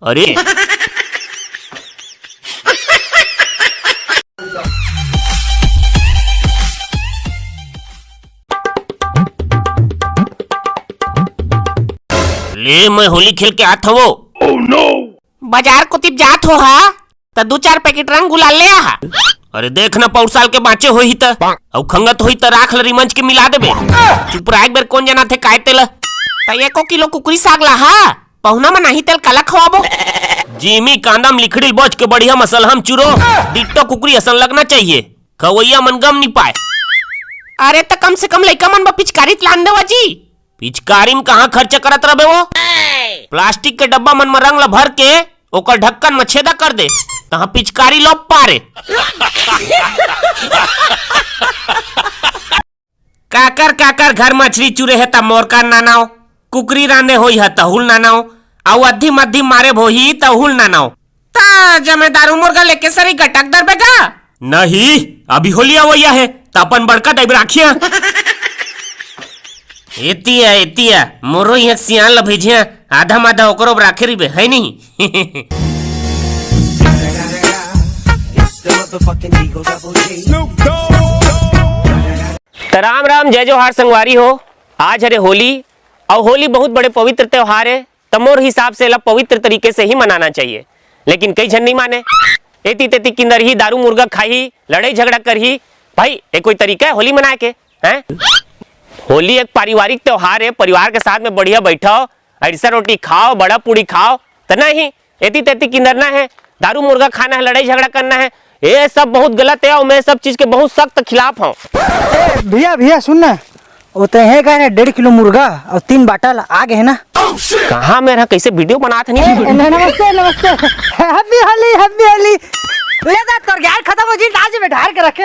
अरे ले मैं होली खेल के आता हूँ। oh, no! बाजार को तिप जात हो हा त 2-4 पैकेट रंग गुलाल ले आ। अरे देख न पौर साल के बाँचे हो ही त औ खंगत हो ही त राख ल रिमंच के मिला देबे। चुप रह, एक बेर कौन जना थे काय तेल त 1 किलो कुकरी साग ला हा पहुना में नहीं तेल काला खवाबो। जिमी कांदम लिखड़िल बच के बढ़िया मसल हम चुरो डिट्टो कुकरी असन लगना चाहिए, खवैया मन गम नहीं पाए। अरे त कम से कम लइका मन पिचकारी लान देवा जी। पिचकारी में कहाँ खर्चा करत रहे वो, प्लास्टिक के डब्बा मन में रंग ला भर के ओकर ढक्कन में छेदा कर दे तहाँ पिचकारी लोप पारे। काकर काकर घर मछली चुरे है ता मोर का नानाओ, कुकरी रांधे होई है तहुल नानाओ, आउ अद्धी मध्धी मारे भोही तहुल नानाओ। ता जमेदारू मुर्गा लेके सरी गटक दर बेगा नहीं, अभी होलिया होया है ता अपन बड़का टाइप राखिया। एतिया मोरो यहाँ सियान ला भेजिया आधा माधा ओकरो राखे रिबे है नहीं। राम राम जय जोहार संगवारी हो। आज हरे होली और होली बहुत बड़े पवित्र त्योहार है, तमोर हिसाब से ला पवित्र तरीके से ही मनाना चाहिए। लेकिन कई जन नहीं माने, एती तेती किंदर ही दारू मुर्गा खाही लड़ाई झगड़ा कर ही। भाई ये कोई तरीका है होली मनाए के हैं? होली एक पारिवारिक त्योहार है, परिवार के साथ में बढ़िया बैठो ऐसा रोटी खाओ बड़ा पूड़ी खाओ तो नहीं एती तेती किंदरना है, दारू मुर्गा खाना है, लड़ाई झगड़ा करना है, ये सब बहुत गलत है और मैं सब चीज के बहुत सख्त खिलाफ हूँ। भैया सुन ना, होते हैं का 1.5 किलो मुर्गा और 3 बाटल आग है ना। कहाँ मेरा कैसे वीडियो बनाता नहीं? नमस्ते नमस्ते, हैप्पी होली ले जा तोर गैर खत्म हो जी, आज बैठा के रखे।